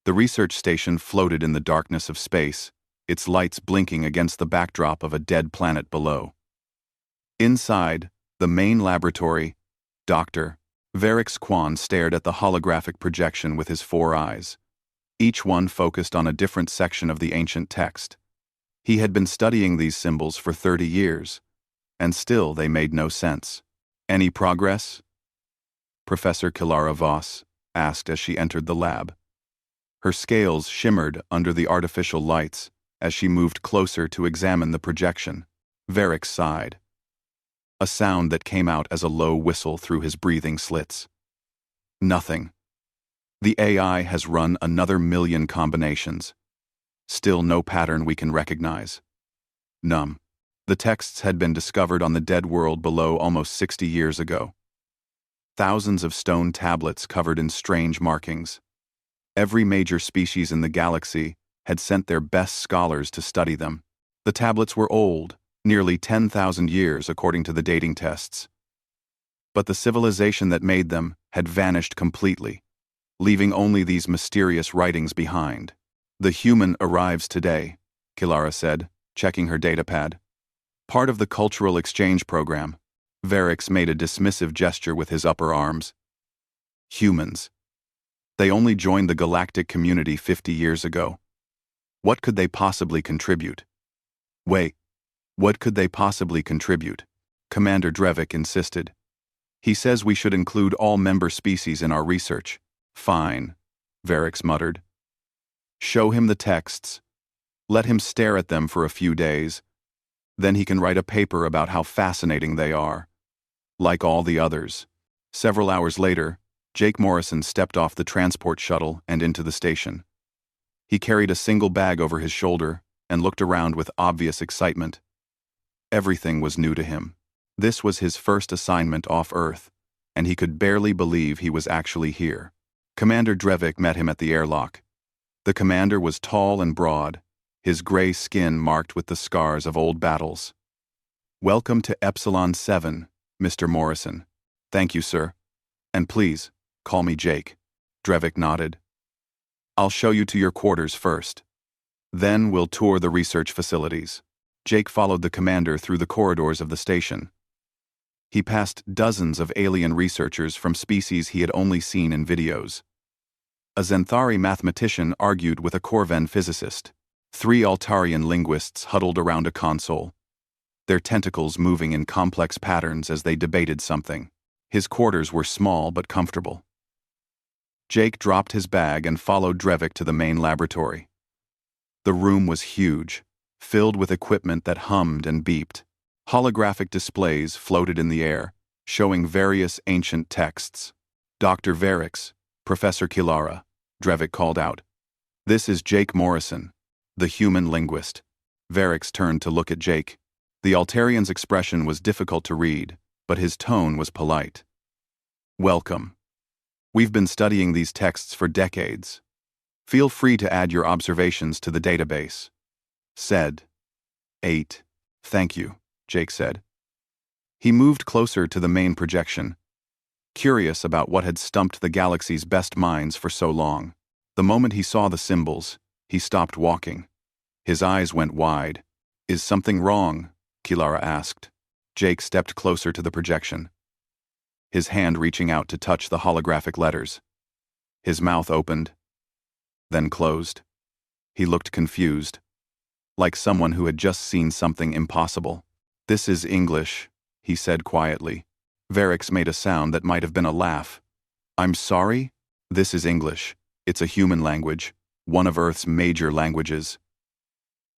The research station floated in the darkness of space, its lights blinking against the backdrop of a dead planet below. Inside, the main laboratory, Dr. Varix Kwan stared at the holographic projection with his 4 eyes, each one focused on a different section of the ancient text. He had been studying these symbols for 30 years, and still they made no sense. Any progress? Professor Kilara Voss asked as she entered the lab. Her scales shimmered under the artificial lights as she moved closer to examine the projection. Varix sighed, a sound that came out as a low whistle through his breathing slits. Nothing. The AI has run another 1,000,000 combinations. Still no pattern we can recognize. Numb. The texts had been discovered on the dead world below almost 60 years ago. Thousands of stone tablets covered in strange markings. Every major species in the galaxy had sent their best scholars to study them. The tablets were old, nearly 10,000 years according to the dating tests. But the civilization that made them had vanished completely, leaving only these mysterious writings behind. The human arrives today, Kilara said, checking her datapad. Part of the cultural exchange program. Varix made a dismissive gesture with his upper arms. Humans. They only joined the galactic community 50 years ago. What could they possibly contribute? Wait, what could they possibly contribute? Commander Drevik insisted. He says we should include all member species in our research. Fine, Varix muttered. Show him the texts. Let him stare at them for a few days. Then he can write a paper about how fascinating they are. Like all the others. Several hours later, Jake Morrison stepped off the transport shuttle and into the station. He carried a single bag over his shoulder and looked around with obvious excitement. Everything was new to him. This was his first assignment off Earth, and he could barely believe he was actually here. Commander Drevik met him at the airlock. The commander was tall and broad, his gray skin marked with the scars of old battles. Welcome to Epsilon 7, Mr. Morrison. Thank you, sir. And please, call me Jake. Drevik nodded. I'll show you to your quarters first. Then we'll tour the research facilities. Jake followed the commander through the corridors of the station. He passed dozens of alien researchers from species he had only seen in videos. A Zenthari mathematician argued with a Corvan physicist. 3 Altarian linguists huddled around a console, their tentacles moving in complex patterns as they debated something. His quarters were small but comfortable. Jake dropped his bag and followed Drevik to the main laboratory. The room was huge, filled with equipment that hummed and beeped. Holographic displays floated in the air, showing various ancient texts. Dr. Varix, Professor Kilara, Drevik called out. This is Jake Morrison, the human linguist. Varix turned to look at Jake. The Altarian's expression was difficult to read, but his tone was polite. Welcome. We've been studying these texts for decades. Feel free to add your observations to the database. Said. 8. Thank you, Jake said. He moved closer to the main projection, curious about what had stumped the galaxy's best minds for so long. The moment he saw the symbols, he stopped walking. His eyes went wide. Is something wrong? Kilara asked. Jake stepped closer to the projection, his hand reaching out to touch the holographic letters. His mouth opened, then closed. He looked confused, like someone who had just seen something impossible. This is English, he said quietly. Varix made a sound that might have been a laugh. I'm sorry? This is English. It's a human language, one of Earth's major languages.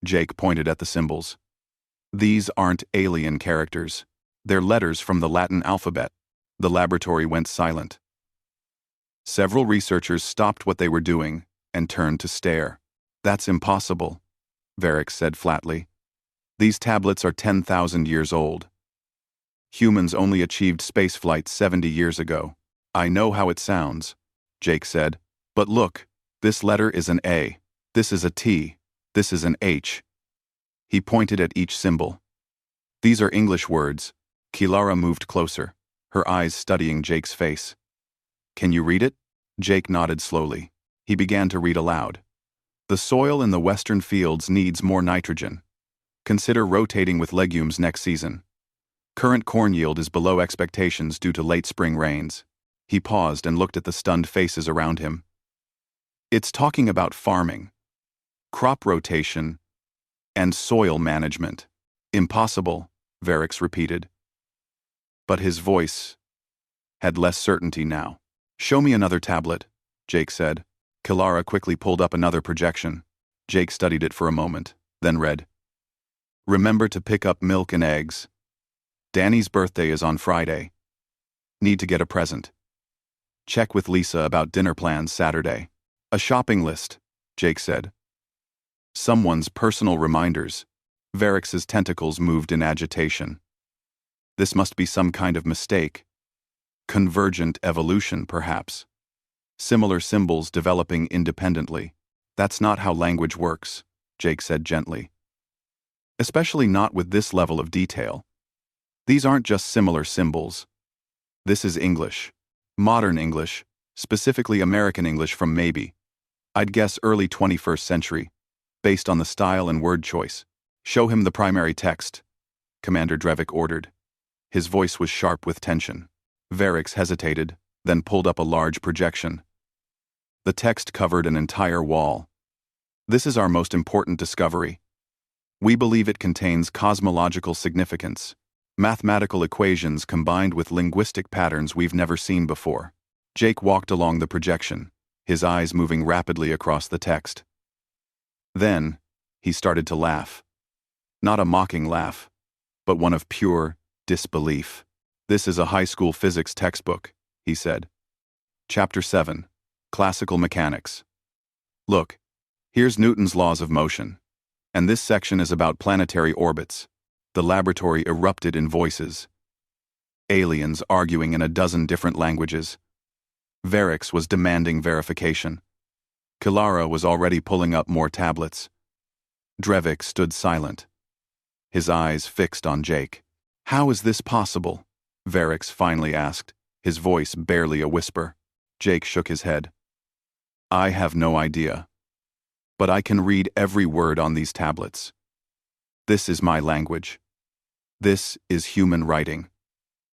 Jake pointed at the symbols. These aren't alien characters. They're letters from the Latin alphabet. The laboratory went silent. Several researchers stopped what they were doing and turned to stare. That's impossible, Varix said flatly. These tablets are 10,000 years old. Humans only achieved spaceflight 70 years ago. I know how it sounds, Jake said. But look, this letter is an A. This is a T. This is an H. He pointed at each symbol. These are English words. Kilara moved closer, her eyes studying Jake's face. Can you read it? Jake nodded slowly. He began to read aloud. The soil in the western fields needs more nitrogen. Consider rotating with legumes next season. Current corn yield is below expectations due to late spring rains. He paused and looked at the stunned faces around him. It's talking about farming, crop rotation, and soil management. Impossible, Varix repeated. But his voice had less certainty now. Show me another tablet, Jake said. Kilara quickly pulled up another projection. Jake studied it for a moment, then read. Remember to pick up milk and eggs. Danny's birthday is on Friday. Need to get a present. Check with Lisa about dinner plans Saturday. A shopping list, Jake said. Someone's personal reminders. Varix's tentacles moved in agitation. This must be some kind of mistake. Convergent evolution, perhaps. Similar symbols developing independently. That's not how language works, Jake said gently. Especially not with this level of detail. These aren't just similar symbols. This is English. Modern English, specifically American English from maybe, I'd guess early 21st century, based on the style and word choice. Show him the primary text, Commander Drevik ordered. His voice was sharp with tension. Varix hesitated, then pulled up a large projection. The text covered an entire wall. This is our most important discovery. We believe it contains cosmological significance, mathematical equations combined with linguistic patterns we've never seen before. Jake walked along the projection, his eyes moving rapidly across the text. Then, he started to laugh. Not a mocking laugh, but one of pure disbelief. This is a high school physics textbook, he said. Chapter 7. Classical Mechanics. Look, here's Newton's laws of motion. And this section is about planetary orbits. The laboratory erupted in voices. Aliens arguing in a dozen different languages. Varix was demanding verification. Kilara was already pulling up more tablets. Drevik stood silent, his eyes fixed on Jake. How is this possible? Varix finally asked, his voice barely a whisper. Jake shook his head. I have no idea. But I can read every word on these tablets. This is my language. This is human writing.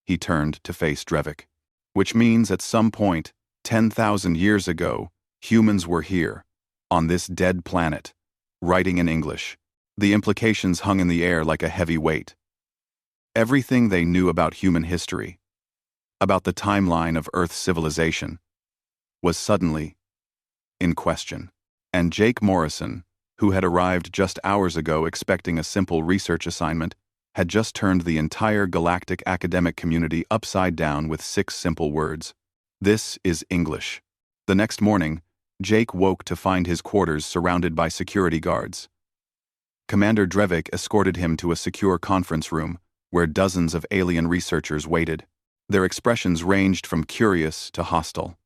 He turned to face Drevik. Which means at some point, 10,000 years ago, humans were here, on this dead planet, writing in English. The implications hung in the air like a heavy weight. Everything they knew about human history, about the timeline of Earth's civilization, was suddenly in question. And Jake Morrison, who had arrived just hours ago expecting a simple research assignment, had just turned the entire galactic academic community upside down with 6 simple words. This is English. The next morning, Jake woke to find his quarters surrounded by security guards. Commander Drevik escorted him to a secure conference room where dozens of alien researchers waited. Their expressions ranged from curious to hostile.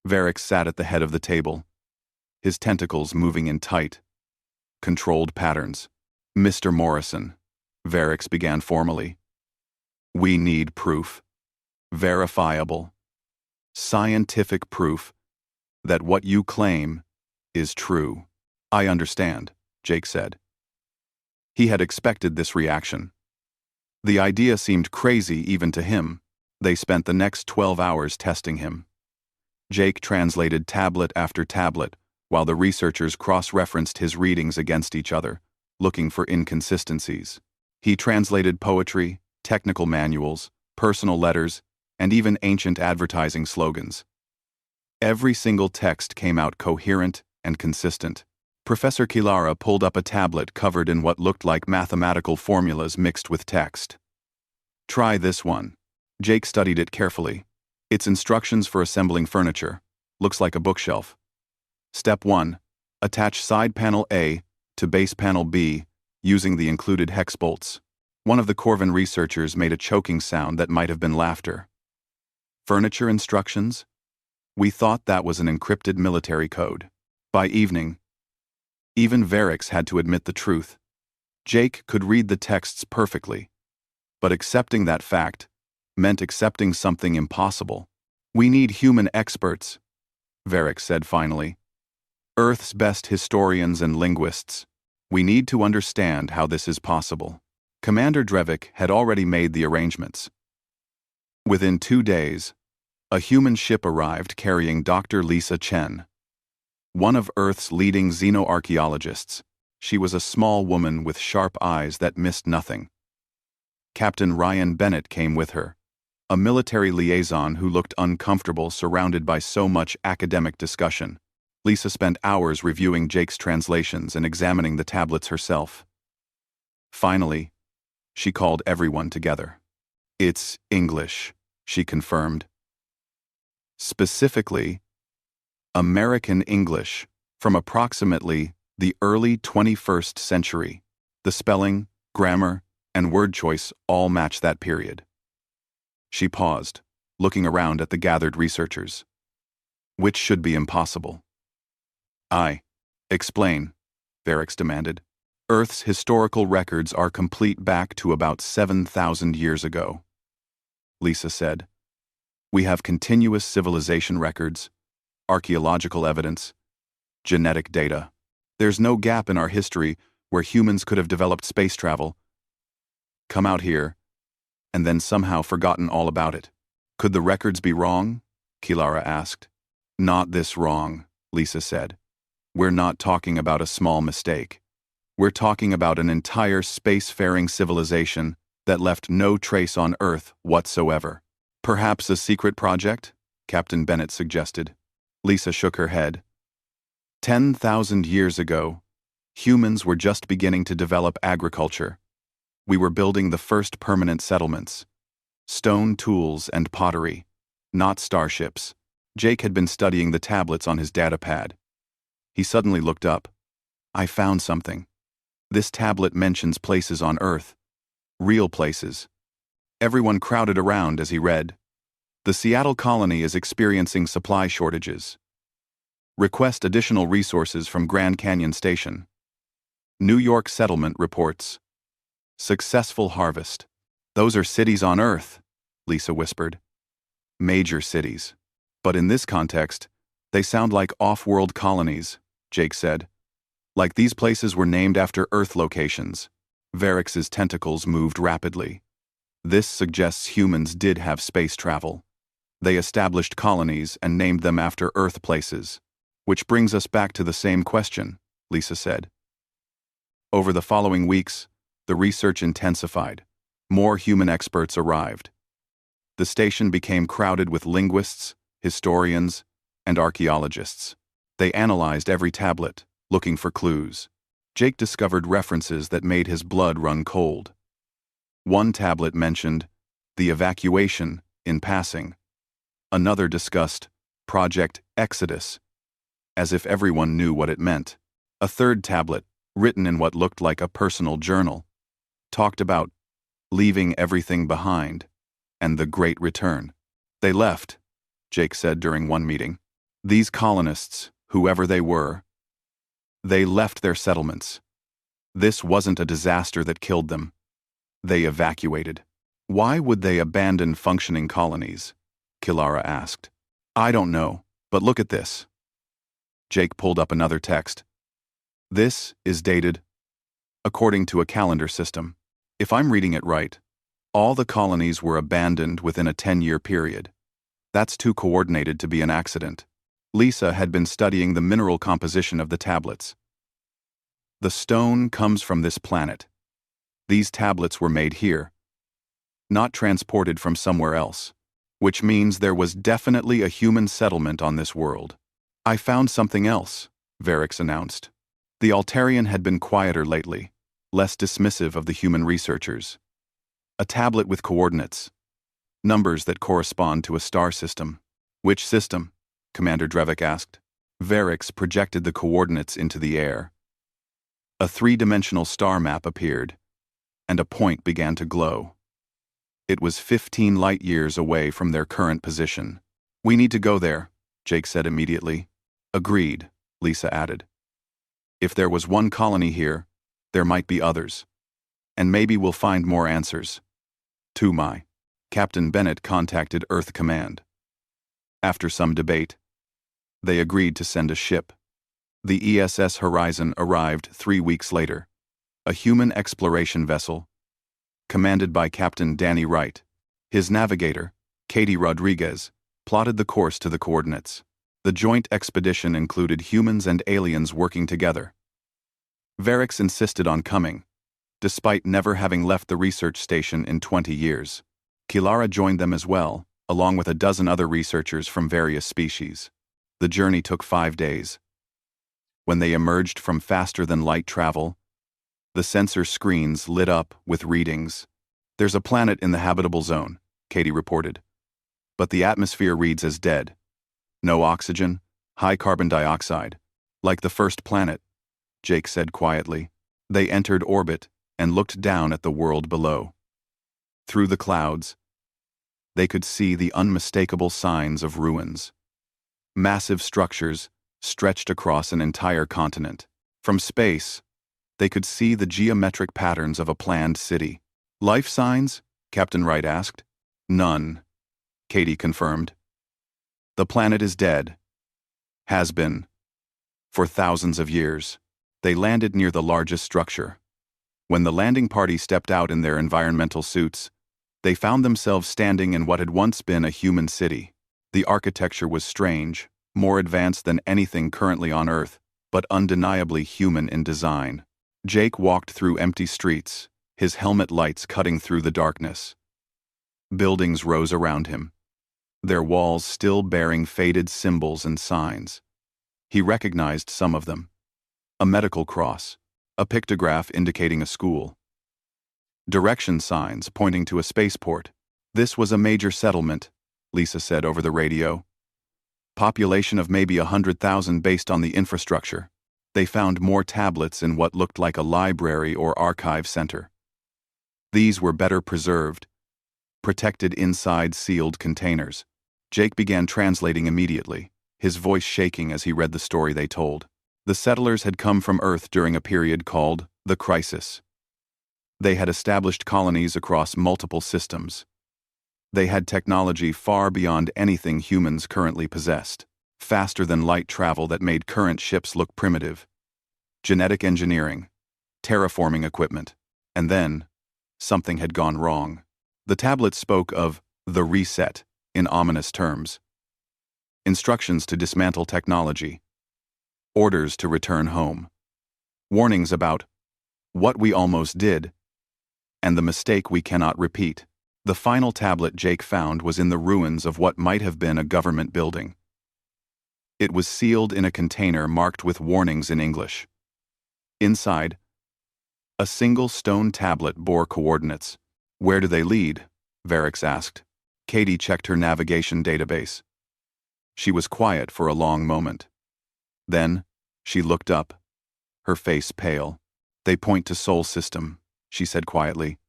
Varix sat at the head of the table, his tentacles moving in tight, controlled patterns. Mr. Morrison, Varix began formally. We need proof. Verifiable. Scientific proof that what you claim is true. I understand, Jake said. He had expected this reaction. The idea seemed crazy even to him. They spent the next 12 hours testing him. Jake translated tablet after tablet, while the researchers cross-referenced his readings against each other, looking for inconsistencies. He translated poetry, technical manuals, personal letters, and even ancient advertising slogans. Every single text came out coherent and consistent. Professor Kilara pulled up a tablet covered in what looked like mathematical formulas mixed with text. Try this one. Jake studied it carefully. It's instructions for assembling furniture. Looks like a bookshelf. Step 1. Attach side panel A to base panel B using the included hex bolts. One of the Corvin researchers made a choking sound that might have been laughter. Furniture instructions? We thought that was an encrypted military code. By evening, even Varix had to admit the truth. Jake could read the texts perfectly, but accepting that fact meant accepting something impossible. We need human experts. Varric said finally. Earth's best historians and linguists. We need to understand how this is possible. Commander Drevik had already made the arrangements. Within 2 days, a human ship arrived carrying Dr. Lisa Chen, one of Earth's leading xenoarchaeologists. She was a small woman with sharp eyes that missed nothing. Captain Ryan Bennett came with her, a military liaison who looked uncomfortable surrounded by so much academic discussion. Lisa spent hours reviewing Jake's translations and examining the tablets herself. Finally, she called everyone together. It's English, she confirmed. Specifically, American English, from approximately the early 21st century. The spelling, grammar, and word choice all match that period. She paused, looking around at the gathered researchers. Which should be impossible. Explain, Varric demanded. Earth's historical records are complete back to about 7,000 years ago. Lisa said. We have continuous civilization records, archaeological evidence, genetic data. There's no gap in our history where humans could have developed space travel, come out here, and then somehow forgotten all about it. Could the records be wrong? Kilara asked. Not this wrong, Lisa said. We're not talking about a small mistake. We're talking about an entire spacefaring civilization that left no trace on Earth whatsoever. Perhaps a secret project? Captain Bennett suggested. Lisa shook her head. 10,000 years ago, humans were just beginning to develop agriculture. We were building the first permanent settlements. Stone tools and pottery, not starships. Jake had been studying the tablets on his datapad. He suddenly looked up. I found something. This tablet mentions places on Earth. Real places. Everyone crowded around as he read. The Seattle colony is experiencing supply shortages. Request additional resources from Grand Canyon Station. New York settlement reports. Successful harvest. Those are cities on Earth, Lisa whispered. Major cities. But in this context, they sound like off-world colonies, Jake said. Like these places were named after Earth locations. Varric's tentacles moved rapidly. This suggests humans did have space travel. They established colonies and named them after Earth places. Which brings us back to the same question, Lisa said. Over the following weeks, the research intensified. More human experts arrived. The station became crowded with linguists, historians, and archaeologists. They analyzed every tablet, looking for clues. Jake discovered references that made his blood run cold. One tablet mentioned the evacuation in passing. Another discussed Project Exodus, as if everyone knew what it meant. A third tablet, written in what looked like a personal journal, talked about leaving everything behind and the Great Return. They left, Jake said during one meeting. These colonists, whoever they were, they left their settlements. This wasn't a disaster that killed them. They evacuated. Why would they abandon functioning colonies? Kilara asked. I don't know, but look at this. Jake pulled up another text. This is dated according to a calendar system. If I'm reading it right, all the colonies were abandoned within a 10-year period. That's too coordinated to be an accident. Lisa had been studying the mineral composition of the tablets. The stone comes from this planet. These tablets were made here, not transported from somewhere else, which means there was definitely a human settlement on this world. I found something else, Varric announced. The Altarian had been quieter lately, less dismissive of the human researchers. A tablet with coordinates, numbers that correspond to a star system. Which system? Commander Drevik asked. Varric projected the coordinates into the air. A three-dimensional star map appeared, and a point began to glow. It was 15 light-years away from their current position. We need to go there, Jake said immediately. Agreed, Lisa added. If there was one colony here, there might be others. And maybe we'll find more answers. Tumai. Captain Bennett contacted Earth Command. After some debate, They agreed to send a ship. The ESS Horizon arrived 3 weeks later, a human exploration vessel, commanded by Captain Danny Wright. His navigator, Katie Rodriguez, plotted the course to the coordinates. The joint expedition included humans and aliens working together. Varix insisted on coming, despite never having left the research station in 20 years. Kilara joined them as well, along with a dozen other researchers from various species. The journey took 5 days. When they emerged from faster-than-light travel, the sensor screens lit up with readings. "There's a planet in the habitable zone," Katie reported. "But the atmosphere reads as dead. No oxygen, high carbon dioxide. Like the first planet," Jake said quietly. They entered orbit and looked down at the world below. Through the clouds, they could see the unmistakable signs of ruins. Massive structures stretched across an entire continent. From space, they could see the geometric patterns of a planned city. "Life signs?" Captain Wright asked. "None," Katie confirmed. "The planet is dead. Has been. For thousands of years." They landed near the largest structure. When the landing party stepped out in their environmental suits, they found themselves standing in what had once been a human city. The architecture was strange, more advanced than anything currently on Earth, but undeniably human in design. Jake walked through empty streets, his helmet lights cutting through the darkness. Buildings rose around him, their walls still bearing faded symbols and signs. He recognized some of them. A medical cross, a pictograph indicating a school. Direction signs pointing to a spaceport. "This was a major settlement," Lisa said over the radio. "Population of maybe 100,000 based on the infrastructure." They found more tablets in what looked like a library or archive center. These were better preserved, protected inside sealed containers. Jake began translating immediately, his voice shaking as he read the story they told. The settlers had come from Earth during a period called the Crisis. They had established colonies across multiple systems. They had technology far beyond anything humans currently possessed. Faster-than-light travel that made current ships look primitive. Genetic engineering, terraforming equipment. And then, something had gone wrong. The tablet spoke of the reset in ominous terms. Instructions to dismantle technology. Orders to return home. Warnings about what we almost did and the mistake we cannot repeat. The final tablet Jake found was in the ruins of what might have been a government building. It was sealed in a container marked with warnings in English. Inside, a single stone tablet bore coordinates. "Where do they lead?" Varix asked. Katie checked her navigation database. She was quiet for a long moment. Then, she looked up, her face pale. "They point to Sol System," she said quietly.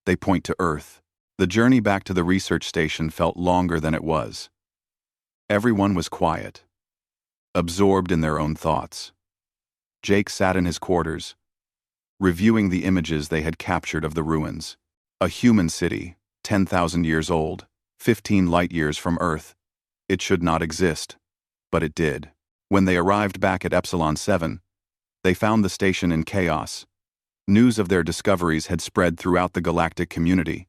"They point to Earth." The journey back to the research station felt longer than it was. Everyone was quiet, absorbed in their own thoughts. Jake sat in his quarters, reviewing the images they had captured of the ruins. A human city, 10,000 years old, 15 light-years from Earth. It should not exist, but it did. When they arrived back at Epsilon 7, they found the station in chaos. News of their discoveries had spread throughout the galactic community.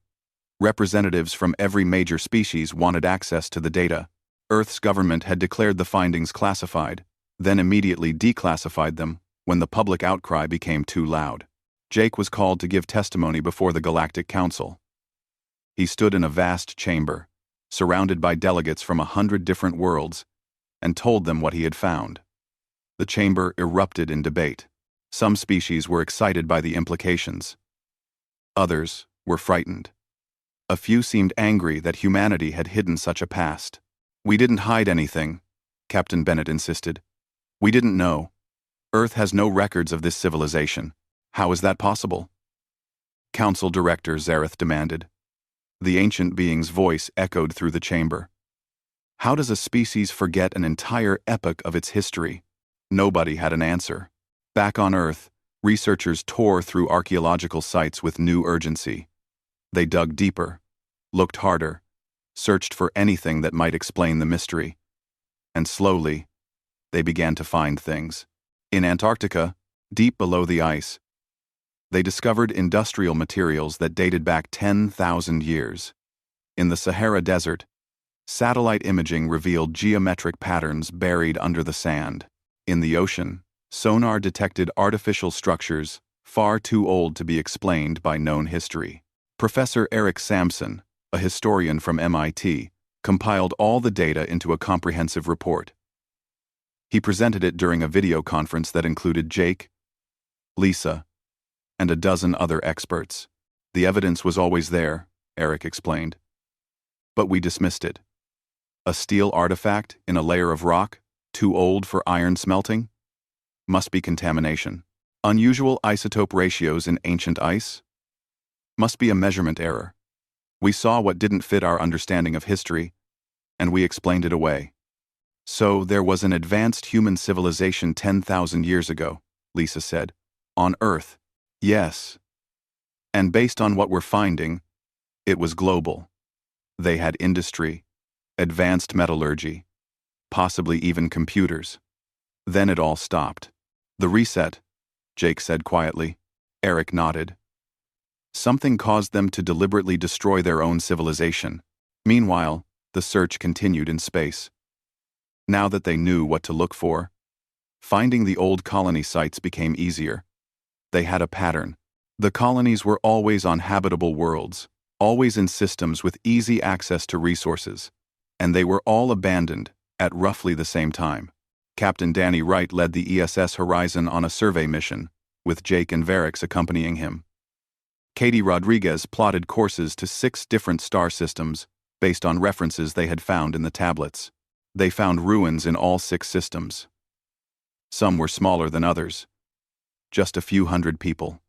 Representatives from every major species wanted access to the data. Earth's government had declared the findings classified, then immediately declassified them when the public outcry became too loud. Jake was called to give testimony before the Galactic Council. He stood in a vast chamber, surrounded by delegates from 100 different worlds, and told them what he had found. The chamber erupted in debate. Some species were excited by the implications. Others were frightened. A few seemed angry that humanity had hidden such a past. "We didn't hide anything," Captain Bennett insisted. "We didn't know. Earth has no records of this civilization. How is that possible?" Council Director Zareth demanded. The ancient being's voice echoed through the chamber. "How does a species forget an entire epoch of its history?" Nobody had an answer. Back on Earth, researchers tore through archaeological sites with new urgency. They dug deeper, looked harder, searched for anything that might explain the mystery. And slowly, they began to find things. In Antarctica, deep below the ice, they discovered industrial materials that dated back 10,000 years. In the Sahara Desert, satellite imaging revealed geometric patterns buried under the sand. In the ocean, sonar detected artificial structures far too old to be explained by known history. Professor Eric Sampson, a historian from MIT, compiled all the data into a comprehensive report. He presented it during a video conference that included Jake, Lisa, and a dozen other experts. The evidence was always there, Eric explained. But we dismissed it. A steel artifact in a layer of rock, too old for iron smelting? Must be contamination. Unusual isotope ratios in ancient ice? Must be a measurement error. We saw what didn't fit our understanding of history, and we explained it away. So there was an advanced human civilization 10,000 years ago, Lisa said. On Earth. Yes. And based on what we're finding, it was global. They had industry, advanced metallurgy, possibly even computers. Then it all stopped. The reset, Jake said quietly. Eric nodded. Something caused them to deliberately destroy their own civilization. Meanwhile, the search continued in space. Now that they knew what to look for, finding the old colony sites became easier. They had a pattern. The colonies were always on habitable worlds, always in systems with easy access to resources, and they were all abandoned at roughly the same time. Captain Danny Wright led the ESS Horizon on a survey mission, with Jake and Varix accompanying him. Katie Rodriguez plotted courses to 6 different star systems based on references they had found in the tablets. They found ruins in all 6 systems. Some were smaller than others. Just a few hundred people.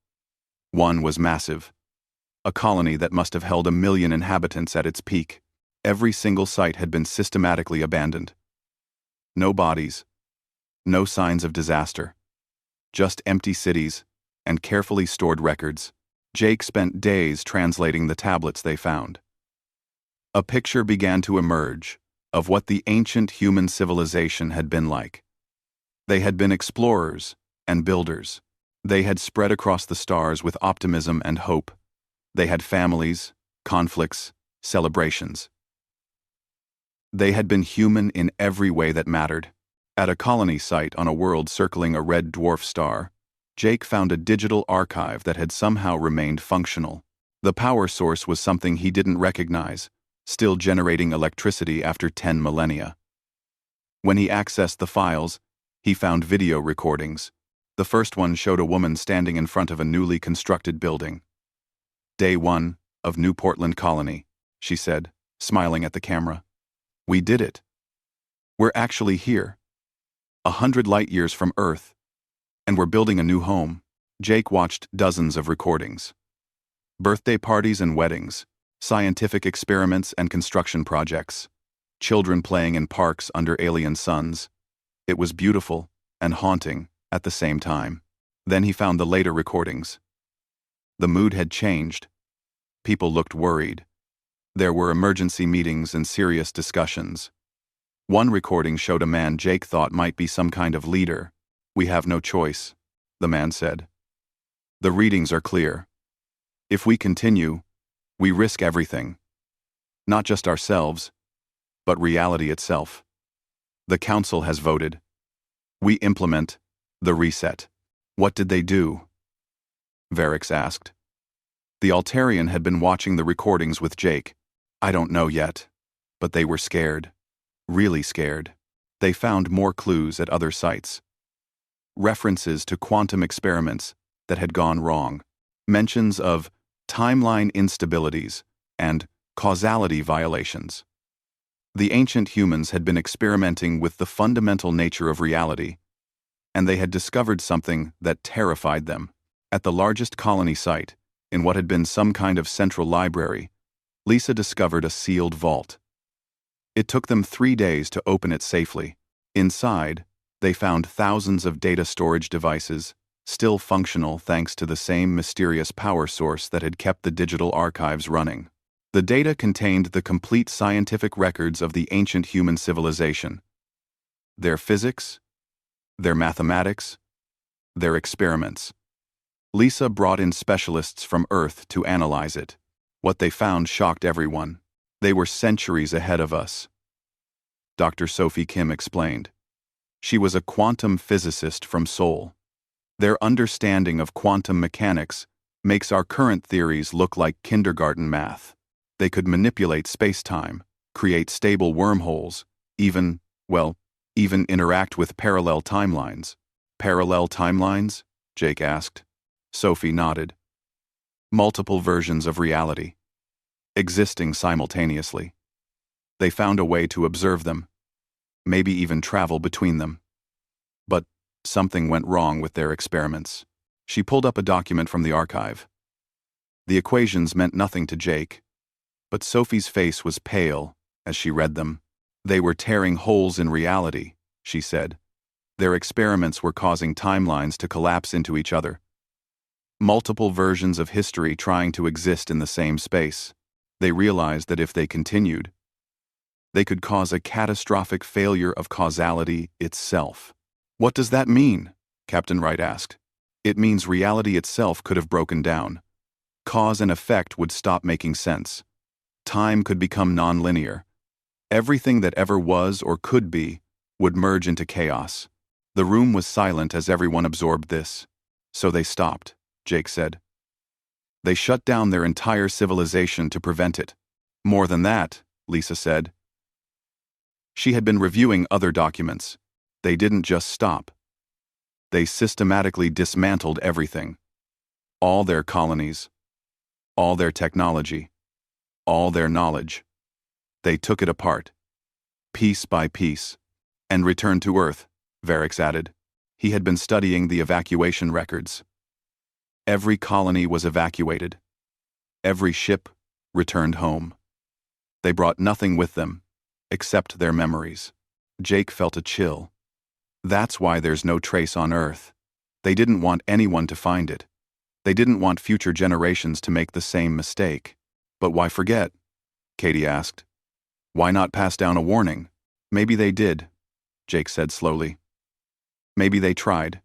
One was massive. A colony that must have held 1 million inhabitants at its peak. Every single site had been systematically abandoned. No bodies. No signs of disaster. Just empty cities and carefully stored records. Jake spent days translating the tablets they found. A picture began to emerge of what the ancient human civilization had been like. They had been explorers and builders. They had spread across the stars with optimism and hope. They had families, conflicts, celebrations. They had been human in every way that mattered. At a colony site on a world circling a red dwarf star, Jake found a digital archive that had somehow remained functional. The power source was something he didn't recognize, still generating electricity after 10 millennia. When he accessed the files, he found video recordings. The first one showed a woman standing in front of a newly constructed building. Day 1 of New Portland Colony, she said, smiling at the camera. We did it. We're actually here. 100 light-years from Earth. And we're building a new home. Jake watched dozens of recordings. Birthday parties and weddings, scientific experiments and construction projects, children playing in parks under alien suns. It was beautiful and haunting at the same time. Then he found the later recordings. The mood had changed. People looked worried. There were emergency meetings and serious discussions. One recording showed a man Jake thought might be some kind of leader. We have no choice, the man said. The readings are clear. If we continue, we risk everything. Not just ourselves, but reality itself. The council has voted. We implement the reset. What did they do? Varix asked. The Altarian had been watching the recordings with Jake. I don't know yet, but they were scared. Really scared. They found more clues at other sites. References to quantum experiments that had gone wrong. Mentions of timeline instabilities and causality violations. The ancient humans had been experimenting with the fundamental nature of reality, and they had discovered something that terrified them. At the largest colony site, in what had been some kind of central library, Lisa discovered a sealed vault. It took them 3 days to open it safely. Inside, they found thousands of data storage devices, still functional thanks to the same mysterious power source that had kept the digital archives running. The data contained the complete scientific records of the ancient human civilization. Their physics, their mathematics, their experiments. Lisa brought in specialists from Earth to analyze it. What they found shocked everyone. They were centuries ahead of us. Dr. Sophie Kim explained. She was a quantum physicist from Seoul. Their understanding of quantum mechanics makes our current theories look like kindergarten math. They could manipulate space-time, create stable wormholes, even interact with parallel timelines. Parallel timelines? Jake asked. Sophie nodded. Multiple versions of reality, existing simultaneously. They found a way to observe them, maybe even travel between them. But something went wrong with their experiments. She pulled up a document from the archive. The equations meant nothing to Jake, but Sophie's face was pale as she read them. They were tearing holes in reality, she said. Their experiments were causing timelines to collapse into each other. Multiple versions of history trying to exist in the same space. They realized that if they continued, they could cause a catastrophic failure of causality itself. What does that mean? Captain Wright asked. It means reality itself could have broken down. Cause and effect would stop making sense. Time could become non-linear. Everything that ever was or could be would merge into chaos. The room was silent as everyone absorbed this. So they stopped, Jake said. They shut down their entire civilization to prevent it. More than that, Lisa said. She had been reviewing other documents. They didn't just stop. They systematically dismantled everything. All their colonies, all their technology, all their knowledge. They took it apart, piece by piece, and returned to Earth, Varix added. He had been studying the evacuation records. Every colony was evacuated. Every ship returned home. They brought nothing with them, except their memories. Jake felt a chill. That's why there's no trace on Earth. They didn't want anyone to find it. They didn't want future generations to make the same mistake. But why forget? Katie asked. Why not pass down a warning? Maybe they did, Jake said slowly. Maybe they tried.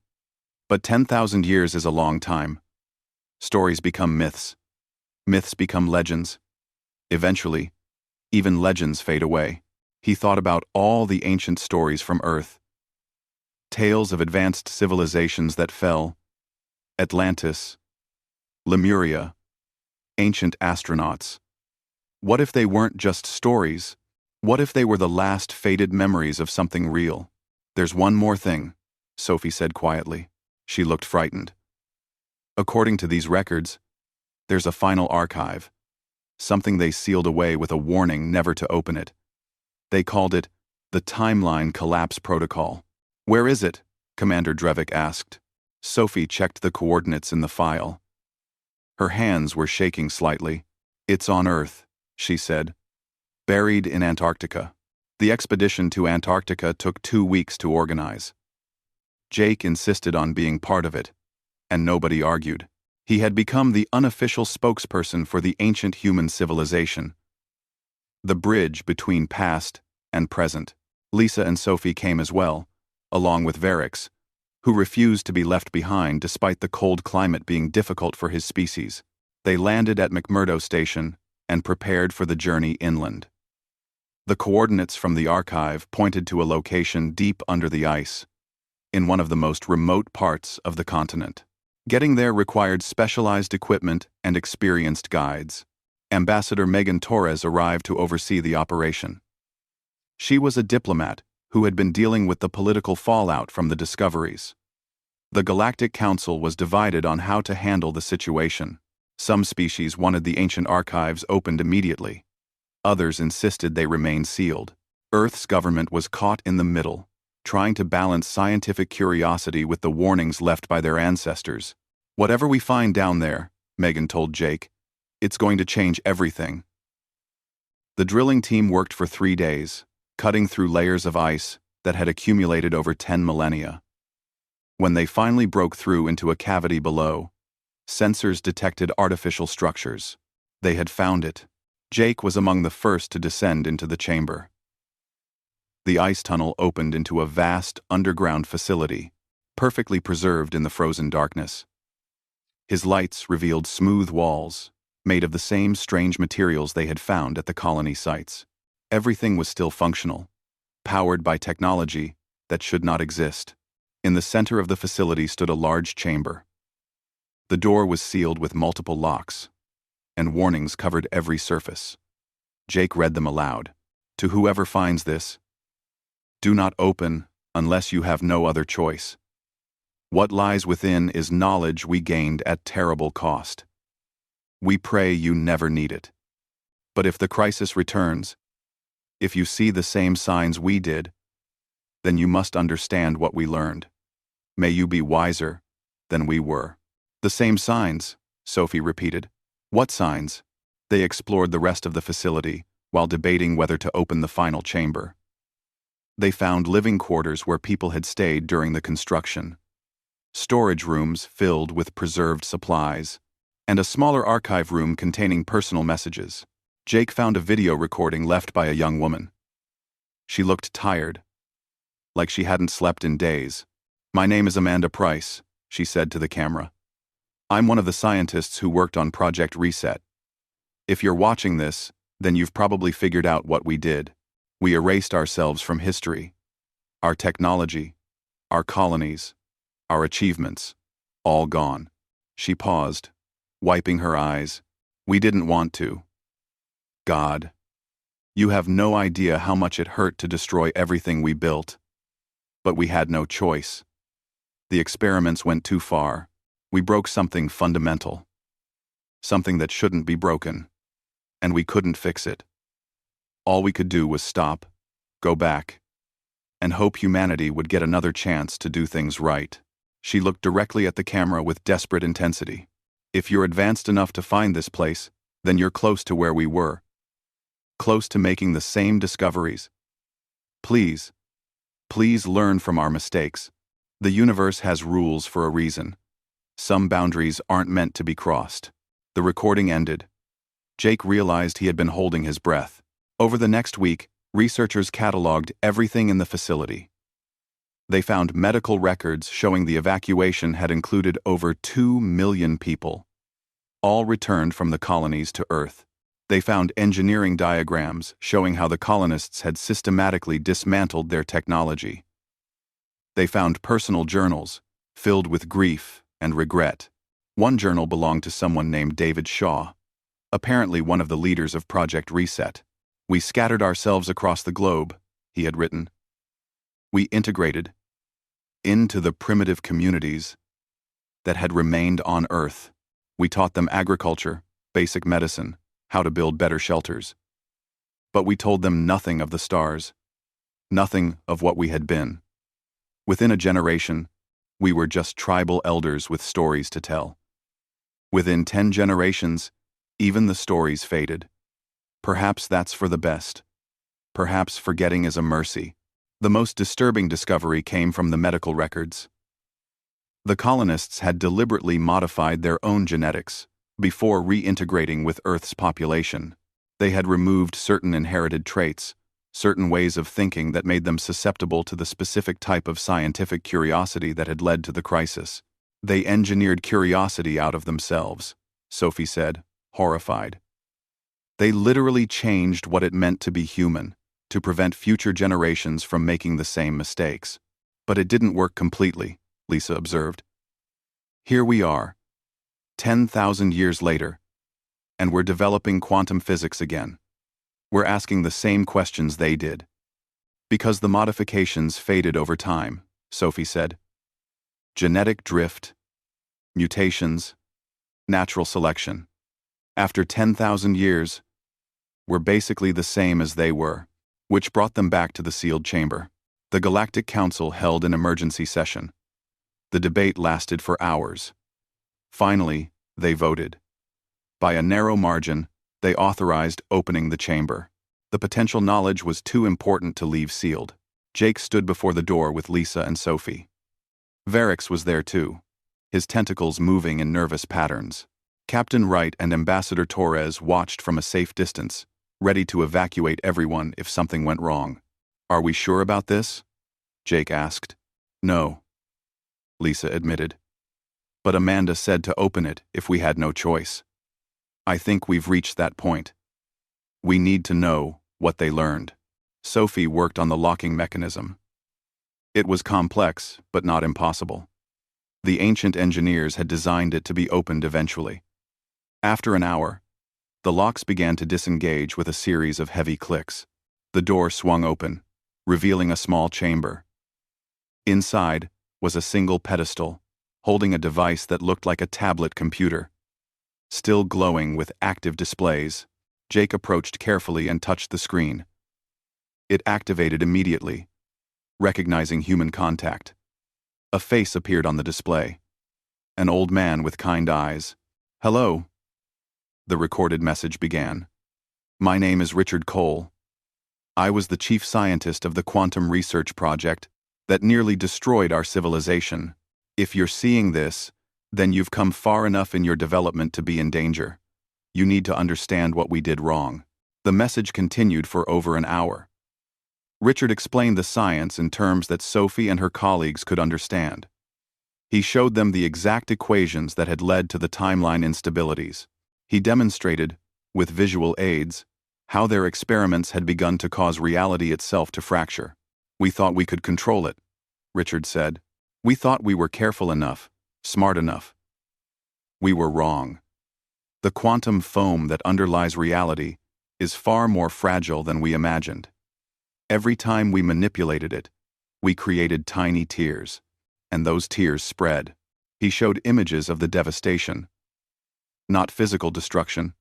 But 10,000 years is a long time. Stories become myths. Myths become legends. Eventually, even legends fade away. He thought about all the ancient stories from Earth. Tales of advanced civilizations that fell. Atlantis. Lemuria. Ancient astronauts. What if they weren't just stories? What if they were the last faded memories of something real? There's one more thing, Sophie said quietly. She looked frightened. According to these records, there's a final archive. Something they sealed away with a warning never to open it. They called it the Timeline Collapse Protocol. Where is it? Commander Drevik asked. Sophie checked the coordinates in the file. Her hands were shaking slightly. It's on Earth, she said. Buried in Antarctica. The expedition to Antarctica took 2 weeks to organize. Jake insisted on being part of it, and nobody argued. He had become the unofficial spokesperson for the ancient human civilization. The bridge between past and present. Lisa and Sophie came as well, along with Varix, who refused to be left behind despite the cold climate being difficult for his species. They landed at McMurdo Station and prepared for the journey inland. The coordinates from the archive pointed to a location deep under the ice, in one of the most remote parts of the continent. Getting there required specialized equipment and experienced guides. Ambassador Megan Torres arrived to oversee the operation. She was a diplomat who had been dealing with the political fallout from the discoveries. The Galactic Council was divided on how to handle the situation. Some species wanted the ancient archives opened immediately. Others insisted they remain sealed. Earth's government was caught in the middle, trying to balance scientific curiosity with the warnings left by their ancestors. Whatever we find down there, Megan told Jake, it's going to change everything. The drilling team worked for 3 days, cutting through layers of ice that had accumulated over 10 millennia. When they finally broke through into a cavity below, sensors detected artificial structures. They had found it. Jake was among the first to descend into the chamber. The ice tunnel opened into a vast, underground facility, perfectly preserved in the frozen darkness. His lights revealed smooth walls, made of the same strange materials they had found at the colony sites. Everything was still functional, powered by technology that should not exist. In the center of the facility stood a large chamber. The door was sealed with multiple locks, and warnings covered every surface. Jake read them aloud. To whoever finds this, do not open unless you have no other choice. What lies within is knowledge we gained at terrible cost. We pray you never need it. But if the crisis returns, if you see the same signs we did, then you must understand what we learned. May you be wiser than we were. The same signs, Sophie repeated. What signs? They explored the rest of the facility while debating whether to open the final chamber. They found living quarters where people had stayed during the construction, storage rooms filled with preserved supplies, and a smaller archive room containing personal messages. Jake found a video recording left by a young woman. She looked tired, like she hadn't slept in days. My name is Amanda Price, she said to the camera. I'm one of the scientists who worked on Project Reset. If you're watching this, then you've probably figured out what we did. We erased ourselves from history. Our technology, our colonies, our achievements, all gone. She paused, wiping her eyes. We didn't want to. God, you have no idea how much it hurt to destroy everything we built. But we had no choice. The experiments went too far. We broke something fundamental. Something that shouldn't be broken. And we couldn't fix it. All we could do was stop, go back, and hope humanity would get another chance to do things right. She looked directly at the camera with desperate intensity. If you're advanced enough to find this place, then you're close to where we were. Close to making the same discoveries. Please learn from our mistakes. The universe has rules for a reason. Some boundaries aren't meant to be crossed. The recording ended. Jake realized he had been holding his breath. Over the next week, researchers cataloged everything in the facility. They found medical records showing the evacuation had included over 2 million people. All returned from the colonies to Earth. They found engineering diagrams showing how the colonists had systematically dismantled their technology. They found personal journals filled with grief and regret. One journal belonged to someone named David Shaw, apparently one of the leaders of Project Reset. We scattered ourselves across the globe, he had written. We integrated into the primitive communities that had remained on Earth. We taught them agriculture, basic medicine, how to build better shelters. But we told them nothing of the stars, nothing of what we had been. Within a generation, we were just tribal elders with stories to tell. Within 10 generations, even the stories faded. Perhaps that's for the best. Perhaps forgetting is a mercy. The most disturbing discovery came from the medical records. The colonists had deliberately modified their own genetics before reintegrating with Earth's population. They had removed certain inherited traits, certain ways of thinking that made them susceptible to the specific type of scientific curiosity that had led to the crisis. They engineered curiosity out of themselves, Sophie said, horrified. They literally changed what it meant to be human, to prevent future generations from making the same mistakes. But it didn't work completely, Lisa observed. Here we are, 10,000 years later, and we're developing quantum physics again. We're asking the same questions they did. Because the modifications faded over time, Sophie said. Genetic drift, mutations, natural selection. After 10,000 years, we're basically the same as they were, which brought them back to the sealed chamber. The Galactic Council held an emergency session. The debate lasted for hours. Finally, they voted. By a narrow margin, they authorized opening the chamber. The potential knowledge was too important to leave sealed. Jake stood before the door with Lisa and Sophie. Varix was there too, his tentacles moving in nervous patterns. Captain Wright and Ambassador Torres watched from a safe distance, ready to evacuate everyone if something went wrong. Are we sure about this? Jake asked. No, Lisa admitted. But Amanda said to open it if we had no choice. I think we've reached that point. We need to know what they learned. Sophie worked on the locking mechanism. It was complex, but not impossible. The ancient engineers had designed it to be opened eventually. After an hour, the locks began to disengage with a series of heavy clicks. The door swung open, revealing a small chamber. Inside was a single pedestal, holding a device that looked like a tablet computer. Still glowing with active displays, Jake approached carefully and touched the screen. It activated immediately, recognizing human contact. A face appeared on the display. An old man with kind eyes. Hello. The recorded message began. My name is Richard Cole. I was the chief scientist of the quantum research project that nearly destroyed our civilization. If you're seeing this, then you've come far enough in your development to be in danger. You need to understand what we did wrong. The message continued for over an hour. Richard explained the science in terms that Sophie and her colleagues could understand. He showed them the exact equations that had led to the timeline instabilities. He demonstrated, with visual aids, how their experiments had begun to cause reality itself to fracture. We thought we could control it, Richard said. We thought we were careful enough, smart enough. We were wrong. The quantum foam that underlies reality is far more fragile than we imagined. Every time we manipulated it, we created tiny tears, and those tears spread. He showed images of the devastation. Not physical destruction,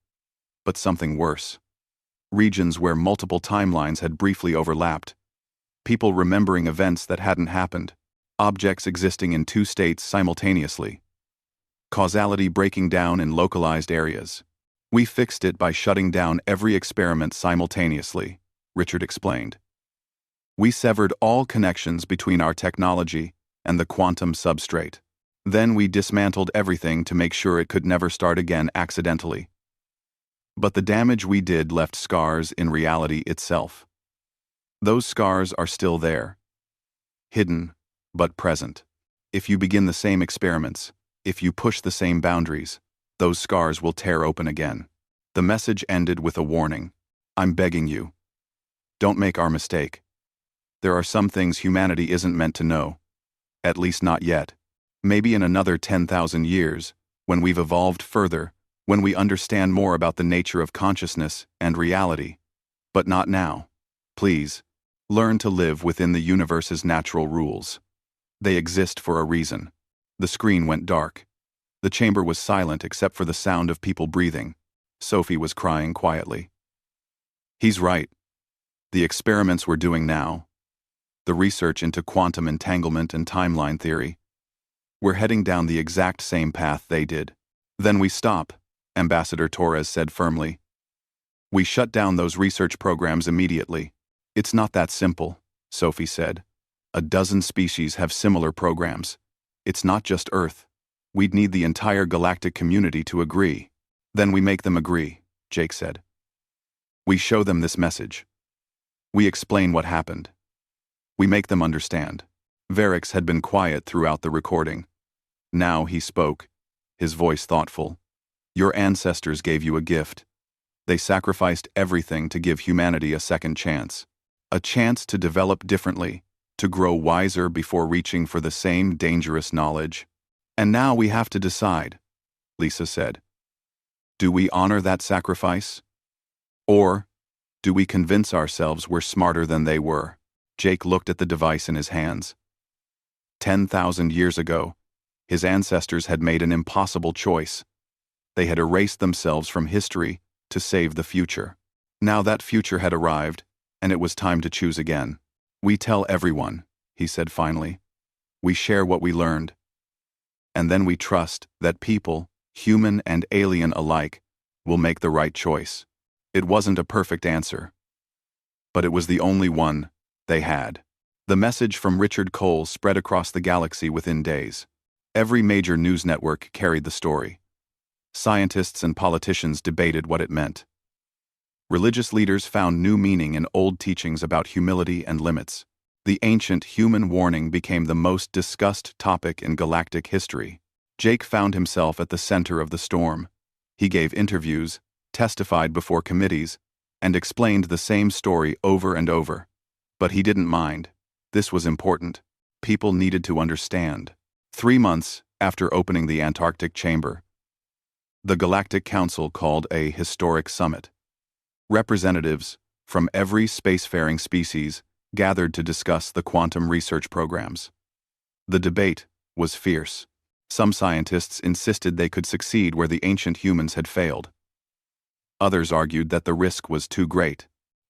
but something worse. Regions where multiple timelines had briefly overlapped. People remembering events that hadn't happened. Objects existing in two states simultaneously. Causality breaking down in localized areas. We fixed it by shutting down every experiment simultaneously, Richard explained. We severed all connections between our technology and the quantum substrate. Then we dismantled everything to make sure it could never start again accidentally. But the damage we did left scars in reality itself. Those scars are still there. Hidden, but present. If you begin the same experiments, if you push the same boundaries, those scars will tear open again. The message ended with a warning. I'm begging you. Don't make our mistake. There are some things humanity isn't meant to know. At least not yet. Maybe in another 10,000 years, when we've evolved further, when we understand more about the nature of consciousness and reality. But not now. Please, learn to live within the universe's natural rules. They exist for a reason. The screen went dark. The chamber was silent except for the sound of people breathing. Sophie was crying quietly. He's right. The experiments we're doing now, the research into quantum entanglement and timeline theory, we're heading down the exact same path they did. Then we stop, Ambassador Torres said firmly. We shut down those research programs immediately. It's not that simple, Sophie said. A dozen species have similar programs. It's not just Earth. We'd need the entire galactic community to agree. Then we make them agree, Jake said. We show them this message. We explain what happened. We make them understand. Varix had been quiet throughout the recording. Now he spoke, his voice thoughtful. Your ancestors gave you a gift. They sacrificed everything to give humanity a second chance. A chance to develop differently, to grow wiser before reaching for the same dangerous knowledge. And now we have to decide, Lisa said. Do we honor that sacrifice? Or do we convince ourselves we're smarter than they were? Jake looked at the device in his hands. 10,000 years ago, his ancestors had made an impossible choice. They had erased themselves from history to save the future. Now that future had arrived, and it was time to choose again. We tell everyone, he said finally. We share what we learned. And then we trust that people, human and alien alike, will make the right choice. It wasn't a perfect answer. But it was the only one they had. The message from Richard Cole spread across the galaxy within days. Every major news network carried the story. Scientists and politicians debated what it meant. Religious leaders found new meaning in old teachings about humility and limits. The ancient human warning became the most discussed topic in galactic history. Jake found himself at the center of the storm. He gave interviews, testified before committees, and explained the same story over and over. But he didn't mind. This was important. People needed to understand. 3 months after opening the Antarctic chamber, the Galactic Council called a historic summit. Representatives from every spacefaring species gathered to discuss the quantum research programs. The debate was fierce. Some scientists insisted they could succeed where the ancient humans had failed. Others argued that the risk was too great.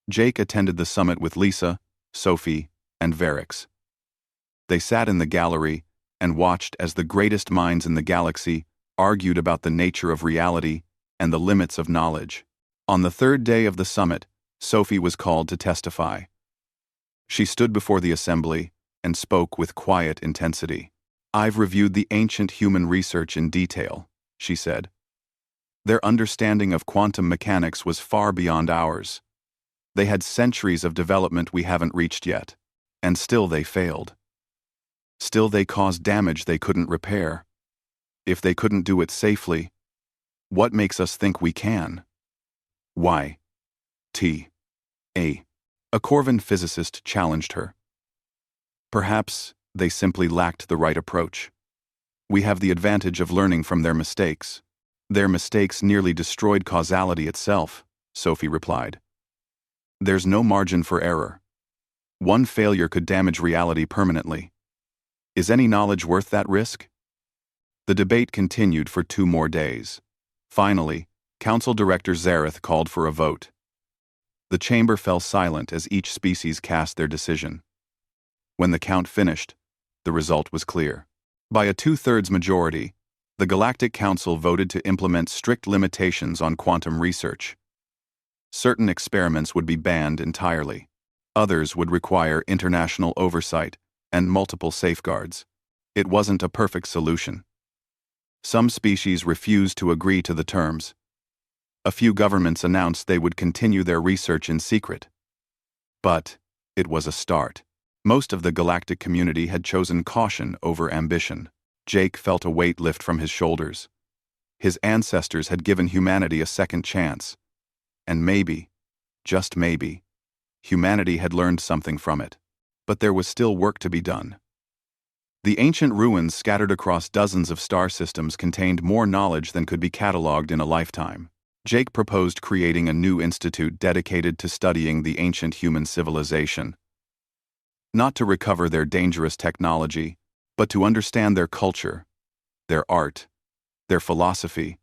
Jake attended the summit with Lisa, Sophie, and Varix. They sat in the gallery and watched as the greatest minds in the galaxy argued about the nature of reality and the limits of knowledge. On the third day of the summit, Sophie was called to testify. She stood before the assembly and spoke with quiet intensity. "I've reviewed the ancient human research in detail," she said. "Their understanding of quantum mechanics was far beyond ours. They had centuries of development we haven't reached yet, and still they failed. Still they caused damage they couldn't repair. If they couldn't do it safely, what makes us think we can?" "Why? A Corvin physicist challenged her. "Perhaps they simply lacked the right approach. We have the advantage of learning from their mistakes." "Their mistakes nearly destroyed causality itself," Sophie replied. "There's no margin for error. One failure could damage reality permanently. Is any knowledge worth that risk?" The debate continued for 2 more days. Finally, Council Director Zareth called for a vote. The chamber fell silent as each species cast their decision. When the count finished, the result was clear. By a 2/3 majority, the Galactic Council voted to implement strict limitations on quantum research. Certain experiments would be banned entirely. Others would require international oversight and multiple safeguards. It wasn't a perfect solution. Some species refused to agree to the terms. A few governments announced they would continue their research in secret. But it was a start. Most of the galactic community had chosen caution over ambition. Jake felt a weight lift from his shoulders. His ancestors had given humanity a second chance. And maybe, just maybe, humanity had learned something from it. But there was still work to be done. The ancient ruins scattered across dozens of star systems contained more knowledge than could be catalogued in a lifetime. Jake proposed creating a new institute dedicated to studying the ancient human civilization. Not to recover their dangerous technology, but to understand their culture, their art, their philosophy.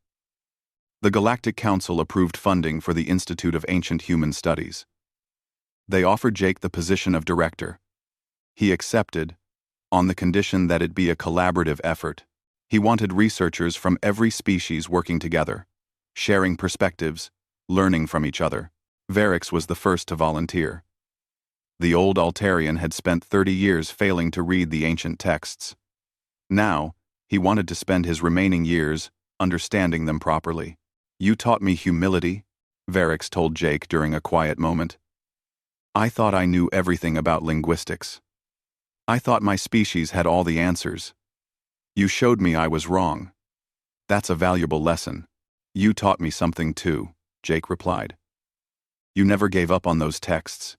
The Galactic Council approved funding for the Institute of Ancient Human Studies. They offered Jake the position of director. He accepted, on the condition that it be a collaborative effort. He wanted researchers from every species working together, sharing perspectives, learning from each other. Varix was the first to volunteer. The old Altarian had spent 30 years failing to read the ancient texts. Now, he wanted to spend his remaining years understanding them properly. "You taught me humility," Varix told Jake during a quiet moment. "I thought I knew everything about linguistics. I thought my species had all the answers. You showed me I was wrong. That's a valuable lesson." "You taught me something too," Jake replied. "You never gave up on those texts,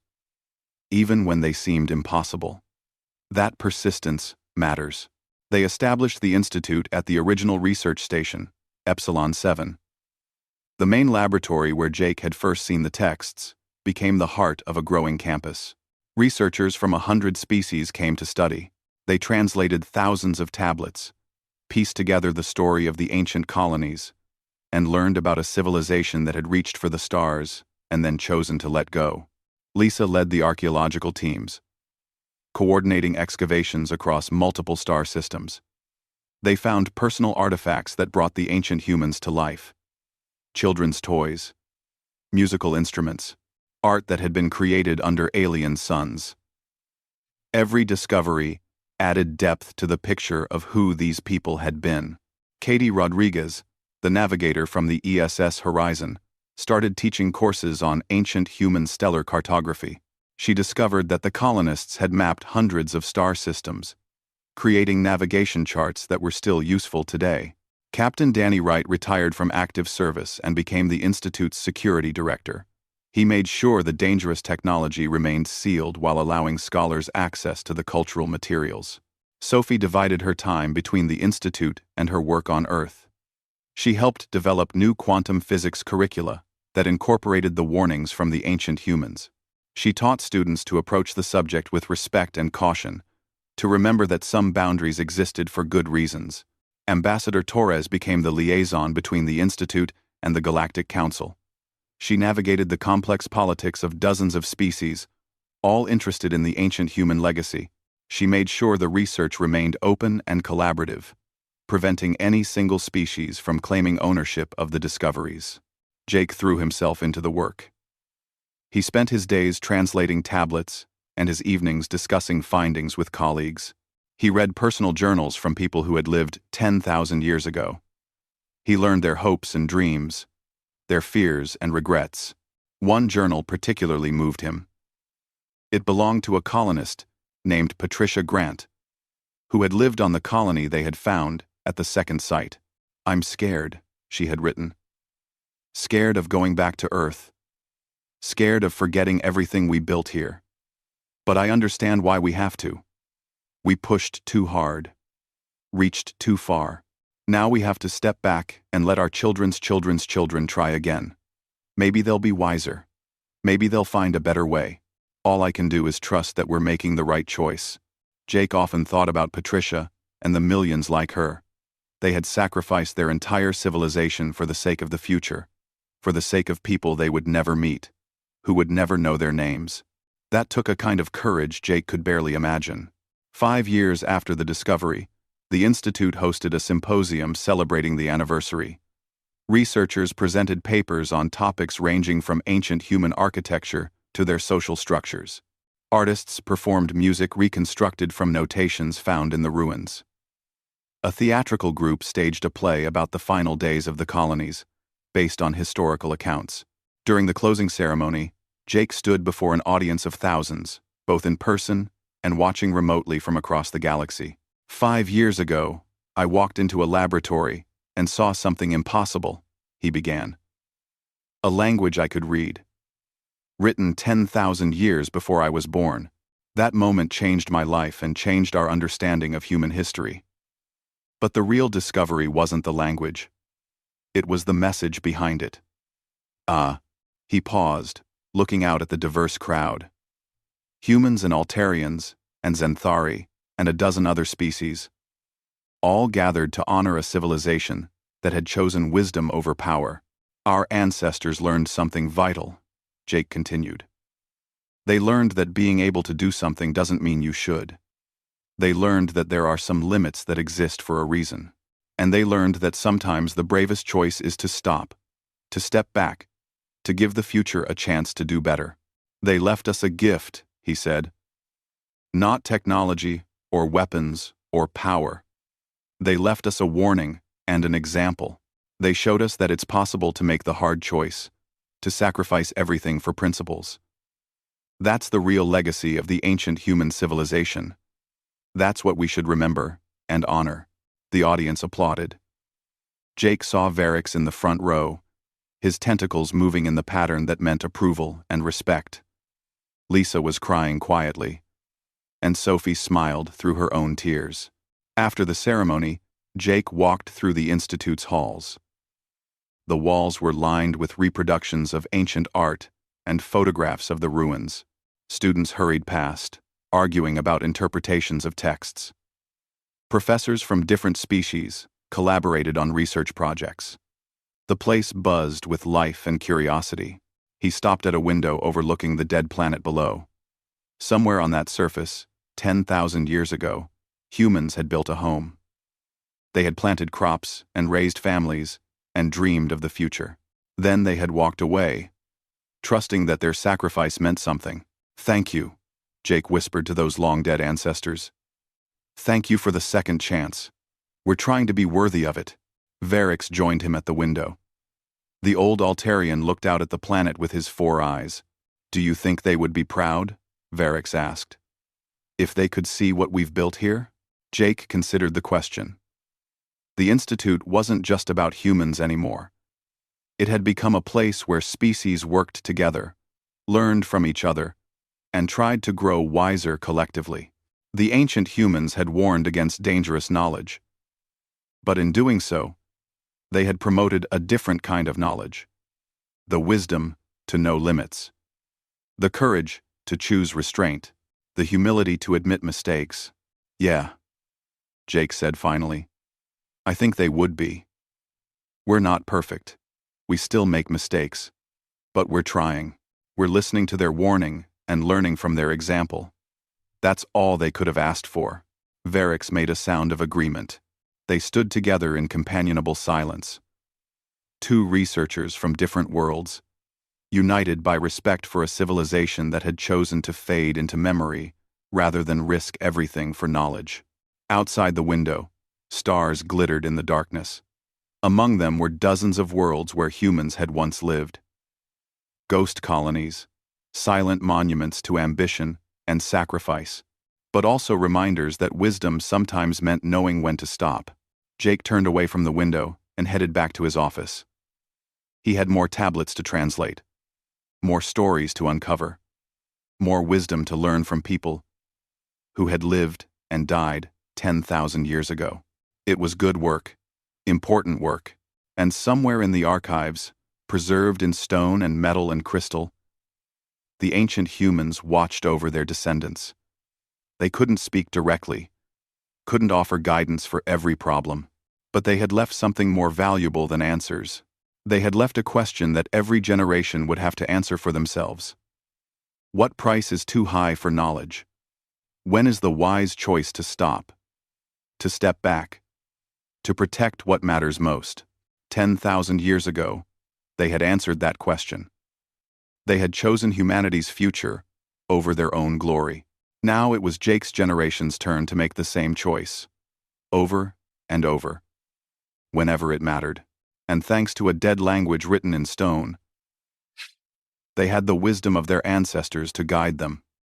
even when they seemed impossible. That persistence matters." They established the institute at the original research station, Epsilon 7. The main laboratory where Jake had first seen the texts became the heart of a growing campus. Researchers from 100 species came to study. They translated thousands of tablets, pieced together the story of the ancient colonies, and learned about a civilization that had reached for the stars and then chosen to let go. Lisa led the archaeological teams, coordinating excavations across multiple star systems. They found personal artifacts that brought the ancient humans to life. Children's toys, musical instruments, art that had been created under alien suns. Every discovery added depth to the picture of who these people had been. Katie Rodriguez, the navigator from the ESS Horizon, started teaching courses on ancient human stellar cartography. She discovered that the colonists had mapped hundreds of star systems, creating navigation charts that were still useful today. Captain Danny Wright retired from active service and became the Institute's security director. He made sure the dangerous technology remained sealed while allowing scholars access to the cultural materials. Sophie divided her time between the Institute and her work on Earth. She helped develop new quantum physics curricula that incorporated the warnings from the ancient humans. She taught students to approach the subject with respect and caution, to remember that some boundaries existed for good reasons. Ambassador Torres became the liaison between the Institute and the Galactic Council. She navigated the complex politics of dozens of species, all interested in the ancient human legacy. She made sure the research remained open and collaborative, preventing any single species from claiming ownership of the discoveries. Jake threw himself into the work. He spent his days translating tablets and his evenings discussing findings with colleagues. He read personal journals from people who had lived 10,000 years ago. He learned their hopes and dreams, their fears and regrets. One journal particularly moved him. It belonged to a colonist named Patricia Grant, who had lived on the colony they had found at the second site. "I'm scared," she had written. "Scared of going back to Earth. Scared of forgetting everything we built here. But I understand why we have to. We pushed too hard, reached too far. Now we have to step back and let our children's children's children try again. Maybe they'll be wiser. Maybe they'll find a better way. All I can do is trust that we're making the right choice." Jake often thought about Patricia and the millions like her. They had sacrificed their entire civilization for the sake of the future, for the sake of people they would never meet, who would never know their names. That took a kind of courage Jake could barely imagine. 5 years after the discovery, the Institute hosted a symposium celebrating the anniversary. Researchers presented papers on topics ranging from ancient human architecture to their social structures. Artists performed music reconstructed from notations found in the ruins. A theatrical group staged a play about the final days of the colonies, based on historical accounts. During the closing ceremony, Jake stood before an audience of thousands, both in person and watching remotely from across the galaxy. 5 years ago, I walked into a laboratory and saw something impossible, he began. A language I could read. Written 10,000 years before I was born. That moment changed my life and changed our understanding of human history. But the real discovery wasn't the language. It was the message behind it. He paused, looking out at the diverse crowd. Humans and Altarians, and Zenthari, and a dozen other species, all gathered to honor a civilization that had chosen wisdom over power. Our ancestors learned something vital, Jake continued. They learned that being able to do something doesn't mean you should. They learned that there are some limits that exist for a reason. And they learned that sometimes the bravest choice is to stop, to step back, to give the future a chance to do better. They left us a gift, he said. Not technology, or weapons, or power. They left us a warning and an example. They showed us that it's possible to make the hard choice, to sacrifice everything for principles. That's the real legacy of the ancient human civilization. That's what we should remember and honor. The audience applauded. Jake saw Varix in the front row, his tentacles moving in the pattern that meant approval and respect. Lisa was crying quietly, and Sophie smiled through her own tears. After the ceremony, Jake walked through the Institute's halls. The walls were lined with reproductions of ancient art and photographs of the ruins. Students hurried past, arguing about interpretations of texts. Professors from different species collaborated on research projects. The place buzzed with life and curiosity. He stopped at a window overlooking the dead planet below. Somewhere on that surface, 10,000 years ago, humans had built a home. They had planted crops and raised families and dreamed of the future. Then they had walked away, trusting that their sacrifice meant something. "Thank you," Jake whispered to those long-dead ancestors. "Thank you for the second chance. We're trying to be worthy of it." Varix joined him at the window. The old Altarian looked out at the planet with his 4 eyes. "Do you think they would be proud?" Varix asked. "If they could see what we've built here?" Jake considered the question. The Institute wasn't just about humans anymore. It had become a place where species worked together, learned from each other, and tried to grow wiser collectively. The ancient humans had warned against dangerous knowledge. But in doing so, they had promoted a different kind of knowledge. The wisdom to know limits. The courage to choose restraint. The humility to admit mistakes. "Yeah," Jake said finally. "I think they would be. We're not perfect. We still make mistakes. But we're trying. We're listening to their warning and learning from their example." That's all they could have asked for. Varix made a sound of agreement. They stood together in companionable silence. 2 researchers from different worlds, united by respect for a civilization that had chosen to fade into memory rather than risk everything for knowledge. Outside the window, stars glittered in the darkness. Among them were dozens of worlds where humans had once lived. Ghost colonies, silent monuments to ambition and sacrifice, but also reminders that wisdom sometimes meant knowing when to stop. Jake turned away from the window and headed back to his office. He had more tablets to translate, more stories to uncover, more wisdom to learn from people who had lived and died 10,000 years ago. It was good work, important work, and somewhere in the archives, preserved in stone and metal and crystal, the ancient humans watched over their descendants. They couldn't speak directly, couldn't offer guidance for every problem, but they had left something more valuable than answers. They had left a question that every generation would have to answer for themselves. What price is too high for knowledge? When is the wise choice to stop? To step back? To protect what matters most? 10,000 years ago, they had answered that question. They had chosen humanity's future over their own glory. Now it was Jake's generation's turn to make the same choice. Over and over. Whenever it mattered. And thanks to a dead language written in stone, they had the wisdom of their ancestors to guide them.